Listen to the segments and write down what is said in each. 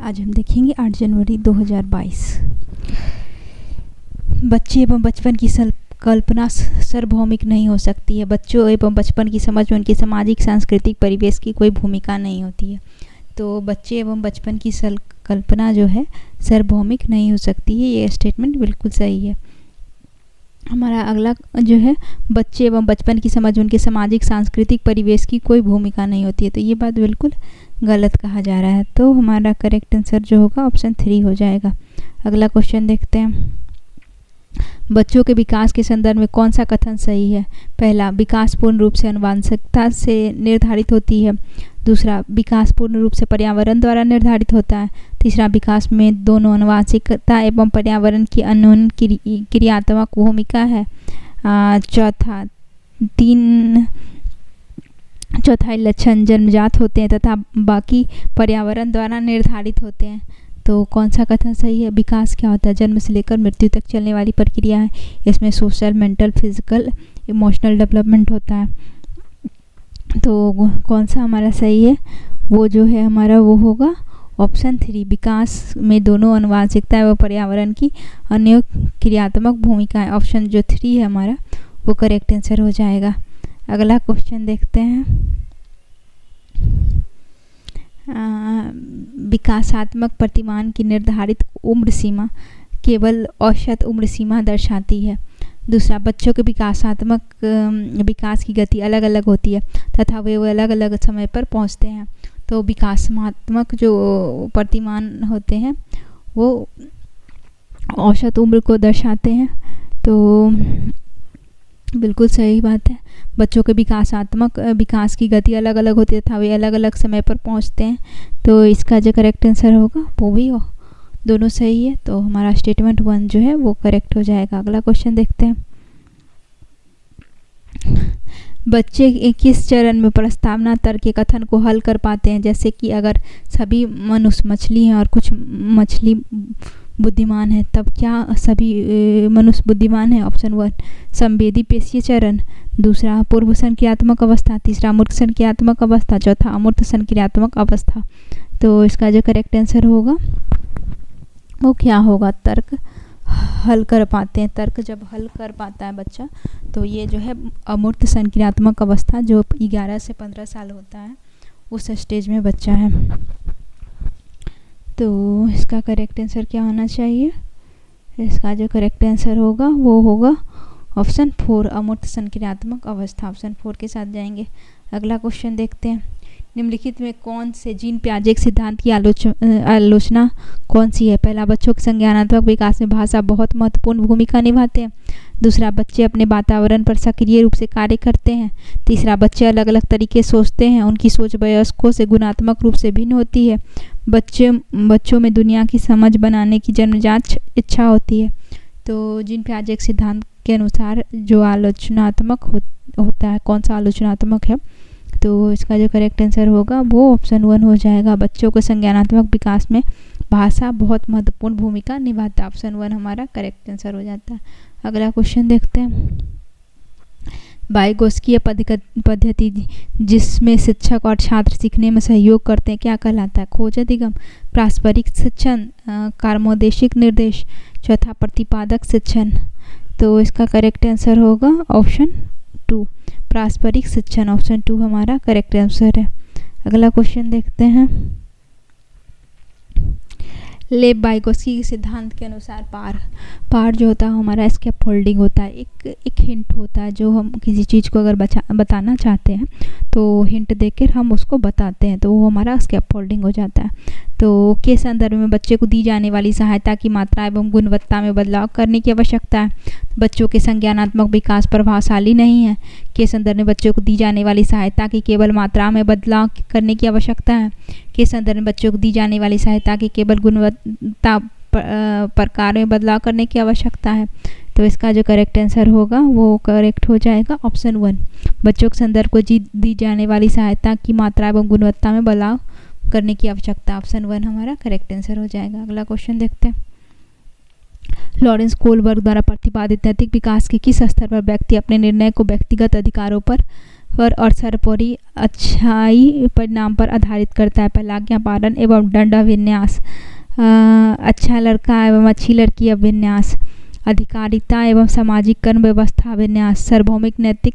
आज हम देखेंगे 8 जनवरी 2022। बच्चे एवं बचपन की कल्पना सार्वभौमिक नहीं हो सकती है। बच्चों एवं बचपन की समझ में उनकी सामाजिक सांस्कृतिक परिवेश की कोई भूमिका नहीं होती है। तो बच्चे एवं बचपन की कल्पना जो है सार्वभौमिक नहीं हो सकती है। ये स्टेटमेंट बिल्कुल सही है। हमारा अगला जो है, बच्चे एवं बचपन की समझ उनके सामाजिक सांस्कृतिक परिवेश की कोई भूमिका नहीं होती है। तो ये बात बिल्कुल गलत कहा जा रहा है। तो हमारा करेक्ट आंसर जो होगा ऑप्शन 3 हो जाएगा। अगला क्वेश्चन देखते हैं। बच्चों के विकास के संदर्भ में कौन सा कथन सही है? पहला, विकास पूर्ण रूप से आनुवंशिकता से निर्धारित होती है। दूसरा, विकास पूर्ण रूप से पर्यावरण द्वारा निर्धारित होता है। तीसरा, विकास में दोनों आनुवंशिकता एवं पर्यावरण की अन्योन्य क्रियात्मक भूमिका है। चौथा लक्षण जन्मजात होते हैं तथा बाकी पर्यावरण द्वारा निर्धारित होते हैं। तो कौन सा कथन सही है? विकास क्या होता है? जन्म से लेकर मृत्यु तक चलने वाली प्रक्रिया है। इसमें social, mental, physical, emotional development होता है। तो कौन सा हमारा सही है? वो जो है हमारा वो होगा ऑप्शन 3, विकास में दोनों आनुवंशिकता एवं पर्यावरण की अन्य क्रियात्मक भूमिका है। ऑप्शन जो 3 है हमारा वो करेक्ट आंसर हो जाएगा। अगला क्वेश्चन देखते हैं। विकासात्मक प्रतिमान की निर्धारित उम्र सीमा केवल औसत उम्र सीमा दर्शाती है। दूसरा, बच्चों के विकासात्मक विकास की गति अलग अलग होती है तथा वे अलग अलग समय पर पहुंचते हैं। तो विकासात्मक जो प्रतिमान होते हैं वो औसत उम्र को दर्शाते हैं। तो बिल्कुल सही बात है। बच्चों के विकासात्मक विकास की गति अलग अलग होती है तथा वे अलग अलग समय पर पहुंचते हैं। तो इसका जो करेक्ट आंसर होगा वो भी दोनों सही है। तो हमारा स्टेटमेंट 1 जो है वो करेक्ट हो जाएगा। अगला क्वेश्चन देखते हैं। बच्चे किस चरण में प्रस्तावना तर्क के कथन को हल कर पाते हैं? जैसे कि अगर सभी मनुष्य मछली हैं और कुछ मछली बुद्धिमान है, तब क्या सभी मनुष्य बुद्धिमान है? ऑप्शन 1, संवेदी पेशीय चरण। दूसरा, पूर्व संक्रियात्मक अवस्था। तीसरा, अमूर्त संक्रियात्मक अवस्था। चौथा, अमूर्त संक्रियात्मक अवस्था। तो इसका जो करेक्ट आंसर होगा वो क्या होगा? तर्क हल कर पाते हैं। तर्क जब हल कर पाता है बच्चा तो ये जो है अमूर्त संक्रियात्मक अवस्था जो 11 से 15 साल होता है उस स्टेज में बच्चा है। तो इसका करेक्ट आंसर क्या होना चाहिए? इसका जो करेक्ट आंसर होगा वो होगा ऑप्शन 4, अमूर्त संक्रियात्मक अवस्था। ऑप्शन 4 के साथ जाएंगे। अगला क्वेश्चन देखते हैं। निम्नलिखित में कौन से जीन पियाजे के सिद्धांत की आलोचना कौन सी है? पहला, बच्चों के संज्ञानात्मक विकास में भाषा बहुत महत्वपूर्ण भूमिका निभाते हैं। दूसरा, बच्चे अपने वातावरण पर सक्रिय रूप से कार्य करते हैं। तीसरा, बच्चे अलग अलग तरीके सोचते हैं, उनकी सोच वयस्कों से गुणात्मक रूप से भिन्न होती है। बच्चों में दुनिया की समझ बनाने की जन्मजात इच्छा होती है। तो जीन पियाजे के सिद्धांत के अनुसार जो आलोचनात्मक होता है, कौन सा आलोचनात्मक है? तो इसका जो करेक्ट आंसर होगा वो ऑप्शन 1 हो जाएगा। बच्चों के संज्ञानात्मक विकास में भाषा बहुत महत्वपूर्ण भूमिका निभाता है। ऑप्शन 1 हमारा करेक्ट आंसर हो जाता है। अगला क्वेश्चन देखते हैं। वाइगोत्स्कीय पद्धति जिसमें शिक्षक और छात्र सीखने में सहयोग करते हैं क्या कहलाता है? खोज अधिगम, पारस्परिक शिक्षण, कर्मोद्देशिक निर्देश। चौथा, प्रतिपादक शिक्षण। तो इसका करेक्ट आंसर होगा ऑप्शन 2, पारस्परिक शिक्षण। ऑप्शन 2 हमारा करेक्ट आंसर है। अगला क्वेश्चन देखते हैं। लेब वाइगोत्स्की के सिद्धांत के अनुसार पार जो होता है हमारा स्कैफोल्डिंग होता है। एक हिंट होता है जो हम किसी चीज़ को अगर बताना चाहते हैं तो हिंट देकर हम उसको बताते हैं, तो वो हमारा स्कैफोल्डिंग हो जाता है। तो के संदर्भ में बच्चे को दी जाने वाली सहायता की मात्रा एवं गुणवत्ता में बदलाव करने की आवश्यकता है। बच्चों के संज्ञानात्मक विकास प्रभावशाली नहीं है। के संदर्भ में बच्चों को दी जाने वाली सहायता की केवल मात्रा में बदलाव करने की आवश्यकता है। के संदर्भ में बच्चों को दी जाने वाली सहायता की केवल गुणवत्ता प्रकार में बदलाव करने की आवश्यकता है। तो इसका जो करेक्ट आंसर होगा वो करेक्ट हो जाएगा ऑप्शन 1, बच्चों के संदर्भ को दी जाने वाली सहायता की मात्रा एवं गुणवत्ता में बदलाव करने की आवश्यकता। ऑप्शन 1 हमारा करेक्ट आंसर हो जाएगा। अगला क्वेश्चन देखते हैं। लॉरेंस कोलबर्ग द्वारा प्रतिपादित नैतिक विकास के किस स्तर पर व्यक्ति अपने निर्णय को व्यक्तिगत अधिकारों पर और सर्वोपरि अच्छाई परिणाम पर आधारित करता है। पहला आज्ञा पालन एवं दंड अभिन्यास, अच्छा लड़का एवं अच्छी लड़की अभिन्यास, अधिकारिता एवं सामाजिक कर्म व्यवस्था अभिन्यास, सार्वभौमिक नैतिक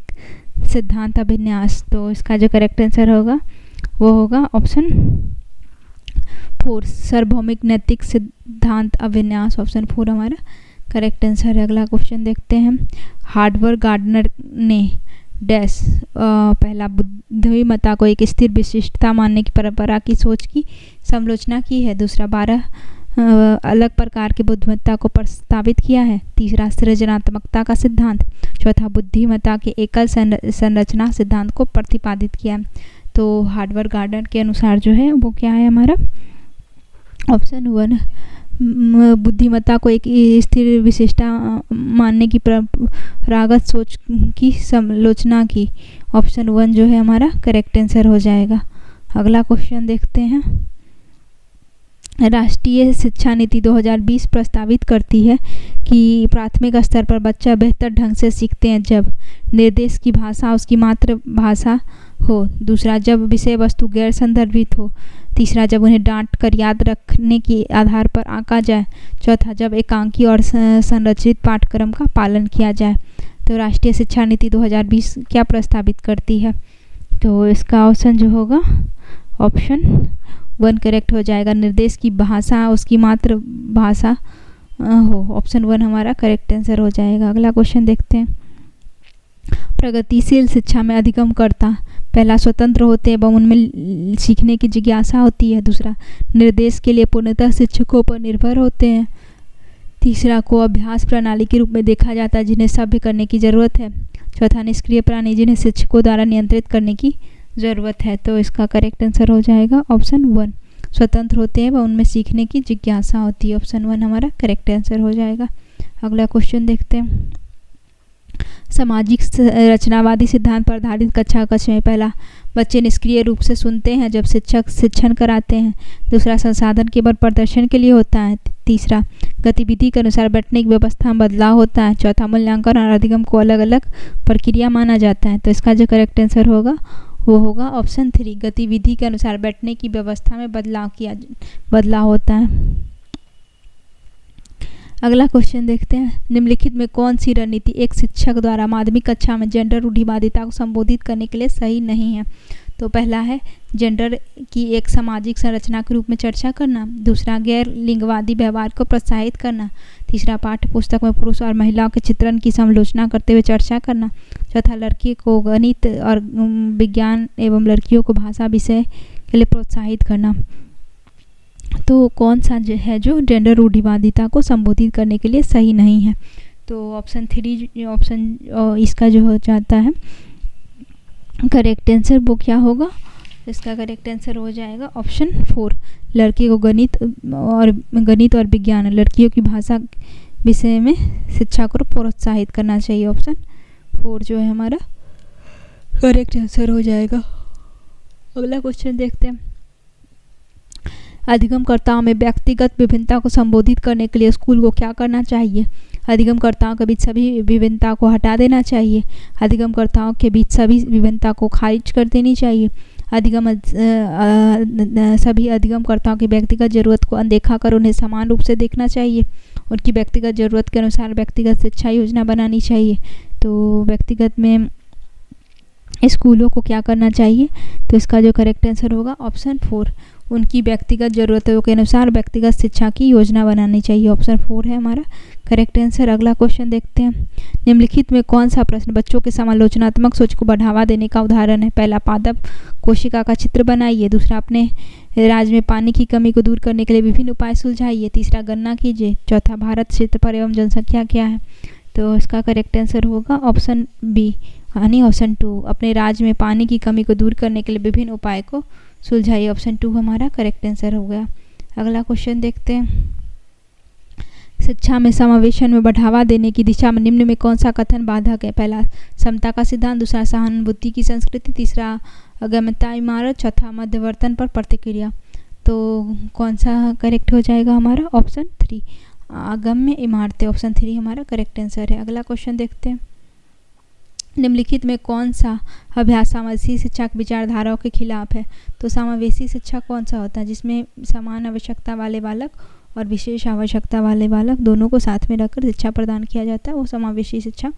सिद्धांत अभिन्यास। तो इसका जो करेक्ट आंसर होगा वो होगा ऑप्शन 4, सार्वभौमिक नैतिक सिद्धांत अभिन्यास। ऑप्शन 4 हमारा करेक्ट आंसर है। अगला क्वेश्चन देखते हैं। हार्वर्ड गार्डनर ने डैश पहला बुद्धिमत्ता को एक स्थिर विशिष्टता मानने की परंपरा की सोच की समालोचना की है। दूसरा 12 अलग प्रकार की बुद्धिमत्ता को प्रस्तावित किया है। तीसरा सृजनात्मकता का सिद्धांत। चौथा बुद्धिमत्ता के एकल संरचना सिद्धांत को प्रतिपादित किया है। तो हार्वर्ड गार्डनर के अनुसार जो है वो क्या है हमारा ऑप्शन 1, बुद्धिमत्ता को एक स्थिर विशेषता मानने की परंपरागत सोच की समालोचना की। ऑप्शन 1 जो है हमारा करेक्ट आंसर हो जाएगा। अगला क्वेश्चन देखते हैं। राष्ट्रीय शिक्षा नीति 2020 प्रस्तावित करती है कि प्राथमिक स्तर पर बच्चा बेहतर ढंग से सीखते हैं जब निर्देश की भाषा उसकी मातृभाषा हो। दूसरा, जब विषय वस्तु गैर संदर्भित हो। तीसरा, जब उन्हें डांट कर याद रखने के आधार पर आंका जाए। चौथा, जब एकांकी और संरचित पाठ्यक्रम का पालन किया जाए। तो राष्ट्रीय शिक्षा नीति 2020 क्या प्रस्तावित करती है? तो इसका ऑप्शन जो होगा ऑप्शन 1 करेक्ट हो जाएगा। निर्देश की भाषा उसकी मातृभाषा हो। ऑप्शन 1 हमारा करेक्ट आंसर हो जाएगा। अगला क्वेश्चन देखते हैं। प्रगतिशील शिक्षा में अधिगमकर्ता पहला स्वतंत्र होते हैं एवं उनमें सीखने की जिज्ञासा होती है। दूसरा, निर्देश के लिए पूर्णतः शिक्षकों पर निर्भर होते हैं। तीसरा, को अभ्यास प्रणाली के रूप में देखा जाता है जिन्हें सभ्य करने की ज़रूरत है। चौथा, निष्क्रिय प्राणी जिन्हें शिक्षकों द्वारा नियंत्रित करने की ज़रूरत है। तो इसका करेक्ट आंसर हो जाएगा ऑप्शन 1, स्वतंत्र होते हैं व उनमें सीखने की जिज्ञासा होती है। ऑप्शन 1 हमारा करेक्ट आंसर हो जाएगा। अगला क्वेश्चन देखते हैं। सामाजिक रचनावादी सिद्धांत पर आधारित कक्षा कक्ष में पहला, बच्चे निष्क्रिय रूप से सुनते हैं जब शिक्षक शिक्षण कराते हैं। दूसरा, संसाधन केवल प्रदर्शन के लिए होता है। तीसरा, गतिविधि के अनुसार बैठने की व्यवस्था में बदलाव होता है। चौथा, मूल्यांकन और अधिगम को अलग अलग प्रक्रिया माना जाता है। तो इसका जो करेक्ट आंसर होगा वो होगा ऑप्शन 3, गतिविधि के अनुसार बैठने की व्यवस्था में बदलाव होता है। अगला क्वेश्चन देखते हैं। निम्नलिखित में कौन सी रणनीति एक शिक्षक द्वारा माध्यमिक कक्षा में जेंडर रूढ़िवादिता को संबोधित करने के लिए सही नहीं है? तो पहला है जेंडर की एक सामाजिक संरचना के रूप में चर्चा करना। दूसरा, गैर लिंगवादी व्यवहार को प्रोत्साहित करना। तीसरा, पाठ्य पुस्तक में पुरुष और महिलाओं के चित्रण की समालोचना करते हुए चर्चा करना। चौथा, लड़की को गणित और विज्ञान एवं लड़कियों को भाषा विषय के लिए प्रोत्साहित करना। तो कौन सा है जो जेंडर रूढ़िवादिता को संबोधित करने के लिए सही नहीं है? तो ऑप्शन 3 ऑप्शन इसका जो हो जाता है करेक्ट आंसर वो क्या होगा? इसका करेक्ट आंसर हो जाएगा ऑप्शन 4, लड़की को गणित और विज्ञान लड़कियों की भाषा विषय में शिक्षा को प्रोत्साहित करना चाहिए। ऑप्शन 4 जो है हमारा करेक्ट आंसर हो जाएगा। अगला क्वेश्चन देखते हैं। अधिगमकर्ताओं में व्यक्तिगत विभिन्नता को संबोधित करने के लिए स्कूल को क्या करना चाहिए? अधिगमकर्ताओं के बीच सभी विभिन्नता को हटा देना चाहिए। अधिगमकर्ताओं के बीच सभी विभिन्नता को खारिज कर देनी चाहिए। सभी अधिगमकर्ताओं की व्यक्तिगत ज़रूरत को अनदेखा कर उन्हें समान रूप से देखना चाहिए। उनकी व्यक्तिगत ज़रूरत के अनुसार व्यक्तिगत शिक्षा योजना बनानी चाहिए। तो व्यक्तिगत में स्कूलों को क्या करना चाहिए? तो इसका जो करेक्ट आंसर होगा ऑप्शन 4, उनकी व्यक्तिगत ज़रूरतों के अनुसार व्यक्तिगत शिक्षा की योजना बनानी चाहिए। ऑप्शन 4 है हमारा करेक्ट आंसर। अगला क्वेश्चन देखते हैं। निम्नलिखित में कौन सा प्रश्न बच्चों के समालोचनात्मक सोच को बढ़ावा देने का उदाहरण है? पहला, पादप कोशिका का चित्र बनाइए। दूसरा, अपने राज्य में पानी की कमी को दूर करने के लिए विभिन्न उपाय सुलझाइए। तीसरा, गणना कीजिए। चौथा, भारत क्षेत्रफल एवं जनसंख्या क्या है? तो इसका करेक्ट आंसर होगा ऑप्शन बी यानी ऑप्शन 2, अपने राज्य में पानी की कमी को दूर करने के लिए विभिन्न उपाय को सुलझाइए। ऑप्शन 2 हमारा करेक्ट आंसर हो गया। अगला क्वेश्चन देखते हैं। शिक्षा में समावेशन में बढ़ावा देने की दिशा में निम्न में कौन सा कथन बाधक है? पहला, समता का सिद्धांत। दूसरा, सहानुभूति की संस्कृति। तीसरा, अगम्यता इमारत। चौथा, मध्यवर्तन पर प्रतिक्रिया। तो कौन सा करेक्ट हो जाएगा हमारा? ऑप्शन 3, अगम्य इमारतें। ऑप्शन 3 हमारा करेक्ट आंसर है। अगला क्वेश्चन देखते हैं। निम्नलिखित में कौन सा अभ्यास समावेशी शिक्षा की विचारधाराओं के खिलाफ है? तो समावेशी शिक्षा कौन सा होता है? जिसमें समान आवश्यकता वाले बालक और विशेष आवश्यकता वाले बालक दोनों को साथ में रखकर शिक्षा प्रदान किया जाता है, वो समावेशी शिक्षा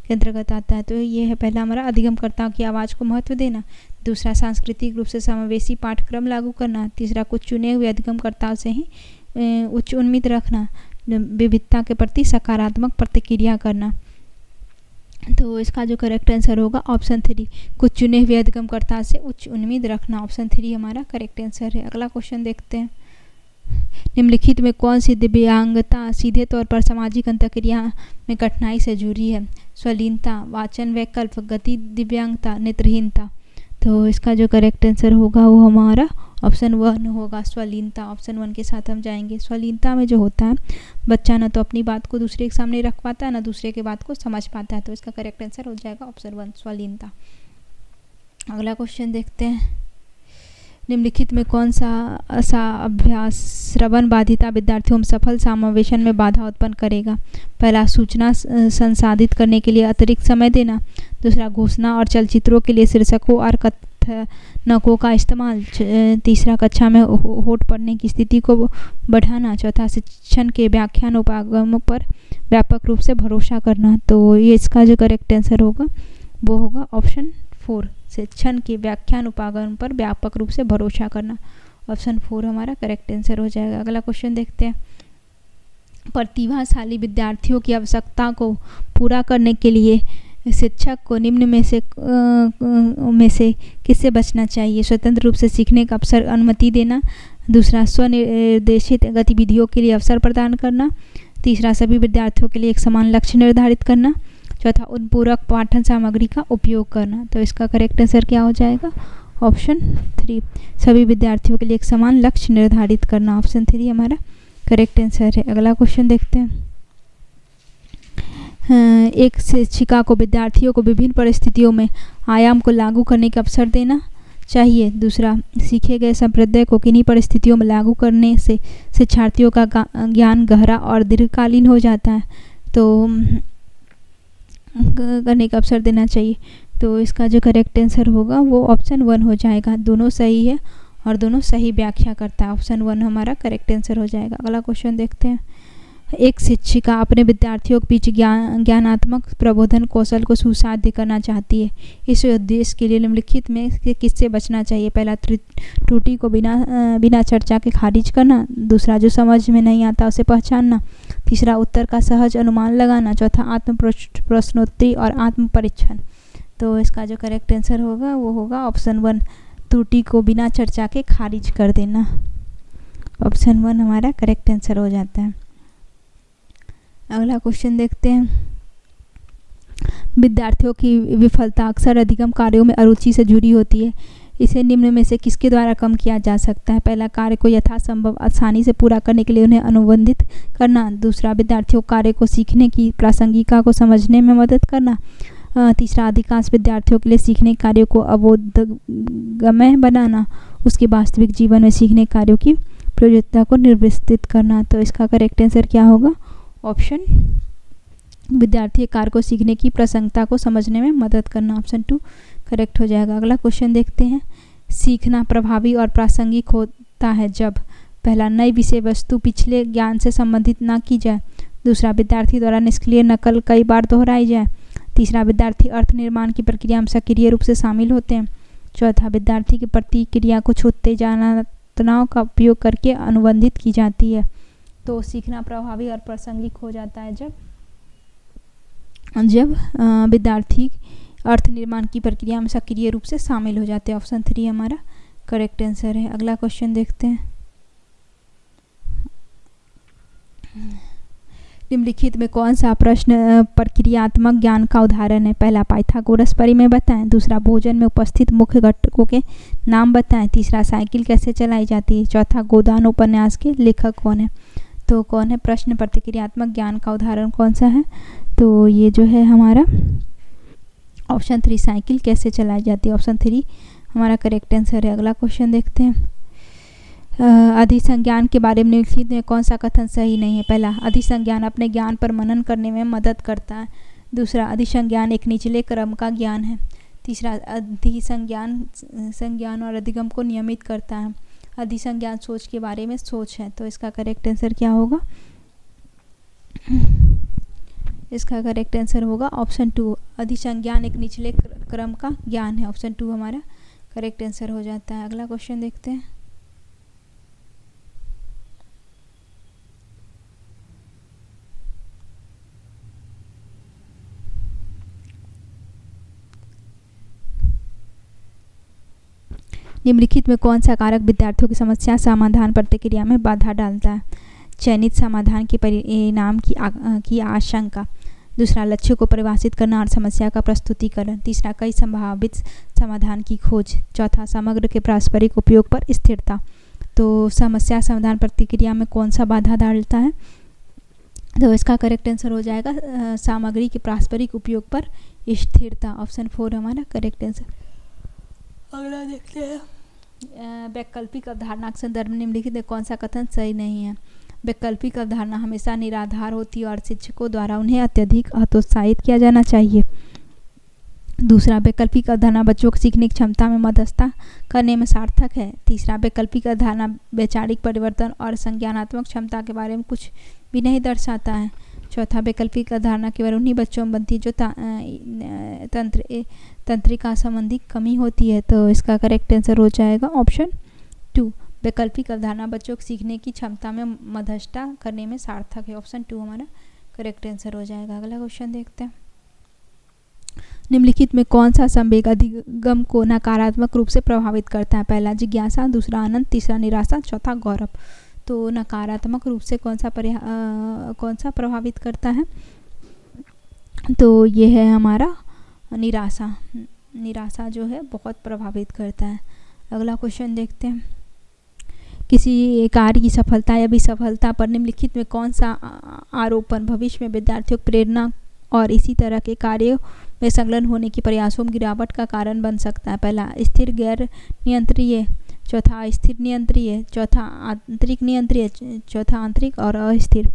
के अंतर्गत आता है। तो ये है पहला हमारा अधिगमकर्ताओं की आवाज़ को महत्व देना। दूसरा सांस्कृतिक रूप से समावेशी पाठ्यक्रम लागू करना। तीसरा कुछ चुने हुए अधिगमकर्ताओं से ही उच्च उम्मीद रखना। विविधता के प्रति सकारात्मक प्रतिक्रिया करना। तो इसका जो करेक्ट आंसर होगा ऑप्शन 3, कुछ चुने हुए अधिगमकर्ता से उच्च उम्मीद रखना। ऑप्शन 3 हमारा करेक्ट आंसर है। अगला क्वेश्चन देखते हैं। निम्नलिखित में कौन सी दिव्यांगता सीधे तौर पर सामाजिक अंतःक्रिया में कठिनाई से जुड़ी है? स्वलीनता, वाचन वैकल्प, गति दिव्यांगता, नेत्रहीनता। तो इसका जो करेक्ट आंसर होगा वो हमारा ऑप्शन 1 होगा, स्वलीनता। ऑप्शन 1 के साथ हम जाएंगे। स्वलीनता में जो होता है बच्चा ना तो अपनी बात को दूसरे के सामने रख पाता है, ना दूसरे के बात को समझ पाता है। तो इसका करेक्ट आंसर हो जाएगा ऑप्शन 1, स्वलीनता। अगला क्वेश्चन देखते हैं। निम्नलिखित में कौन सा अभ्यास श्रवण बाधिता विद्यार्थियों में सफल समावेशन में बाधा उत्पन्न करेगा? पहला, सूचना संसाधित करने के लिए अतिरिक्त समय देना। दूसरा, घोषणा और चलचित्रों के लिए शीर्षकों और कथनकों का इस्तेमाल। तीसरा, कक्षा में होठ पढ़ने की स्थिति को बढ़ाना। चौथा, शिक्षण के व्याख्यान उपागमों पर व्यापक रूप से भरोसा करना। तो ये इसका जो करेक्ट आंसर होगा वो होगा ऑप्शन 4, शिक्षण के व्याख्यान उपागम पर व्यापक रूप से भरोसा करना। ऑप्शन 4 हमारा करेक्ट आंसर हो जाएगा। अगला क्वेश्चन देखते हैं। प्रतिभाशाली विद्यार्थियों की आवश्यकता को पूरा करने के लिए शिक्षक को निम्न में से किससे बचना चाहिए? स्वतंत्र रूप से सीखने का अवसर अनुमति देना। दूसरा, स्वनिर्देशित गतिविधियों के लिए अवसर प्रदान करना। तीसरा, सभी विद्यार्थियों के लिए एक समान लक्ष्य निर्धारित करना। चौथा, उन्पूरक पाठन सामग्री का उपयोग करना। तो इसका करेक्ट आंसर क्या हो जाएगा? ऑप्शन 3, सभी विद्यार्थियों के लिए एक समान लक्ष्य निर्धारित करना। ऑप्शन 3 हमारा करेक्ट आंसर है। अगला क्वेश्चन देखते हैं। एक शिक्षिका को विद्यार्थियों को विभिन्न परिस्थितियों में आयाम को लागू करने का अवसर देना चाहिए। दूसरा, सीखे गए संप्रदाय को किन्हीं परिस्थितियों में लागू करने से शिक्षार्थियों का ज्ञान गहरा और दीर्घकालीन हो जाता है, तो करने का अवसर देना चाहिए। तो इसका जो करेक्ट आंसर होगा वो ऑप्शन 1 हो जाएगा। दोनों सही है और दोनों सही व्याख्या करता है। ऑप्शन 1 हमारा करेक्ट आंसर हो जाएगा। अगला क्वेश्चन देखते हैं। एक शिक्षिका अपने विद्यार्थियों के बीच ज्ञानात्मक प्रबोधन कौशल को सुसाध्य करना चाहती है। इस उद्देश्य के लिए निम्नलिखित में किससे बचना चाहिए? पहला, त्रुटि को बिना चर्चा के खारिज करना। दूसरा, जो समझ में नहीं आता उसे पहचानना। तीसरा, उत्तर का सहज अनुमान लगाना। चौथा, आत्म प्रश्नोत्तरी और आत्म परीक्षण। तो इसका जो करेक्ट आंसर होगा वो होगा ऑप्शन 1, त्रुटि को बिना चर्चा के खारिज कर देना। ऑप्शन 1 हमारा करेक्ट आंसर हो जाता है। अगला क्वेश्चन देखते हैं। विद्यार्थियों की विफलता अक्सर अधिगम कार्यों में अरुचि से जुड़ी होती है। इसे निम्न में से किसके द्वारा कम किया जा सकता है? पहला, कार्य को यथासंभव आसानी से पूरा करने के लिए उन्हें अनुबंधित करना। दूसरा, विद्यार्थियों कार्य को सीखने की प्रासंगिकता को समझने में मदद करना। तीसरा, अधिकांश विद्यार्थियों के लिए सीखने कार्यों को अबोधगम्य बनाना। उसके वास्तविक जीवन में सीखने कार्यों की प्रयोज्यता को निर्विस्तृत करना। तो इसका करेक्ट आंसर क्या होगा? ऑप्शन, विद्यार्थी कार्य को सीखने की प्रासंगिकता को समझने में मदद करना। ऑप्शन 2 करेक्ट हो जाएगा। अगला क्वेश्चन देखते हैं। सीखना प्रभावी और प्रासंगिक होता है जब पहला, नई विषय वस्तु पिछले ज्ञान से संबंधित ना की जाए। दूसरा, विद्यार्थी द्वारा निष्क्रिय नकल कई बार दोहराई जाए। तीसरा, विद्यार्थी अर्थ निर्माण की प्रक्रिया में सक्रिय रूप से शामिल होते हैं। चौथा, विद्यार्थी की प्रतिक्रिया कुछ उत्तेजनाओं का उपयोग करके अनुबंधित की जाती है। तो सीखना प्रभावी और प्रासंगिक हो जाता है जब विद्यार्थी अर्थ निर्माण की प्रक्रिया में सक्रिय रूप से शामिल हो जाते हैं। ऑप्शन 3 हमारा करेक्ट आंसर है। अगला क्वेश्चन देखते हैं। निम्नलिखित में कौन सा प्रश्न प्रक्रियात्मक ज्ञान का उदाहरण है? पहला, पाइथागोरस परिमेय बताएं। दूसरा, भोजन में उपस्थित मुख्य घटकों के नाम बताएं। तीसरा, साइकिल कैसे चलाई जाती है। चौथा, गोदान उपन्यास के लेखक कौन है? तो कौन है? प्रश्न प्रतिक्रियात्मक ज्ञान का उदाहरण कौन सा है? तो ये जो है हमारा ऑप्शन 3, साइकिल कैसे चलाई जाती है। ऑप्शन 3 हमारा करेक्ट आंसर है। अगला क्वेश्चन देखते हैं। अधिसंज्ञान के बारे में निम्नलिखित में कौन सा कथन सही नहीं है? पहला, अधिसंज्ञान अपने ज्ञान पर मनन करने में मदद करता है। दूसरा, अधिसंज्ञान एक निचले क्रम का ज्ञान है। तीसरा, संज्ञान और अधिगम को नियमित करता है। अधिसंज्ञान सोच के बारे में सोच है। तो इसका करेक्ट आंसर क्या होगा? इसका करेक्ट आंसर होगा ऑप्शन 2, अधिसंज्ञान एक निचले क्रम का ज्ञान है। ऑप्शन 2 हमारा करेक्ट आंसर हो जाता है। अगला क्वेश्चन देखते हैं। निम्नलिखित में कौन सा कारक विद्यार्थियों की समस्या समाधान प्रक्रिया में बाधा डालता है? चयनित समाधान के परिणाम की आशंका। दूसरा, लक्ष्य को परिभाषित करना और समस्या का प्रस्तुतिकरण। तीसरा, कई संभावित समाधान की खोज। चौथा, समग्र के पारस्परिक उपयोग पर स्थिरता। तो समस्या समाधान प्रक्रिया में कौन सा बाधा डालता है? तो इसका करेक्ट आंसर हो जाएगा सामग्री के पारस्परिक उपयोग पर स्थिरता। ऑप्शन 4 हमारा करेक्ट आंसर। अगला देखते हैं। वैकल्पिक अवधारणा के संदर्भ में निम्नलिखित में कौन सा कथन सही नहीं है? वैकल्पिक अवधारणा हमेशा निराधार होती है और शिक्षकों द्वारा उन्हें अत्यधिक हतोत्साहित किया जाना चाहिए। दूसरा, वैकल्पिक अवधारणा बच्चों की सीखने की क्षमता में मध्यस्थता करने में सार्थक है। तीसरा, वैकल्पिक अवधारणा वैचारिक परिवर्तन और संज्ञानात्मक क्षमता के बारे में कुछ भी नहीं दर्शाता है। चौथा, वैकल्पिक अवधारणा केवल उन्हीं बच्चों में बनती है जो तंत्रिका संबंधी कमी होती है। तो इसका करेक्ट आंसर हो जाएगा ऑप्शन 2, वैकल्पिक अवधारणा बच्चों को सीखने की क्षमता में मध्यस्थता करने में सार्थक है। ऑप्शन 2 हमारा करेक्ट आंसर हो जाएगा। अगला क्वेश्चन देखते हैं। निम्नलिखित में कौन सा संवेग अधिगम को नकारात्मक रूप से प्रभावित करता है? पहला, जिज्ञासा। दूसरा, आनंद। तीसरा, निराशा। चौथा, गौरव। तो नकारात्मक रूप से कौन सा प्रभावित करता है? तो ये है हमारा निराशा। निराशा जो है बहुत प्रभावित करता है। अगला क्वेश्चन देखते हैं। किसी कार्य की सफलता या विसफलता पर निम्नलिखित में कौन सा आरोपण भविष्य में विद्यार्थियों की प्रेरणा और इसी तरह के कार्यों में संलग्न होने की प्रयासों में गिरावट का कारण बन सकता है? पहला, स्थिर गैर नियंत्रणीय। चौथा, स्थिर नियंत्रणीय। चौथा, आंतरिक नियंत्रणीय। चौथा, आंतरिक और अस्थिर।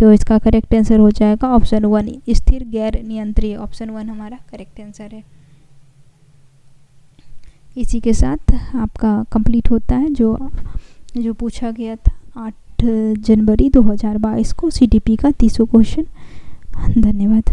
तो इसका करेक्ट आंसर हो जाएगा ऑप्शन 1, स्थिर गैर नियंत्रणीय। ऑप्शन 1 हमारा करेक्ट आंसर है। इसी के साथ आपका कंप्लीट होता है जो पूछा गया था 8 जनवरी 2022 को CTP का 30वां क्वेश्चन। धन्यवाद।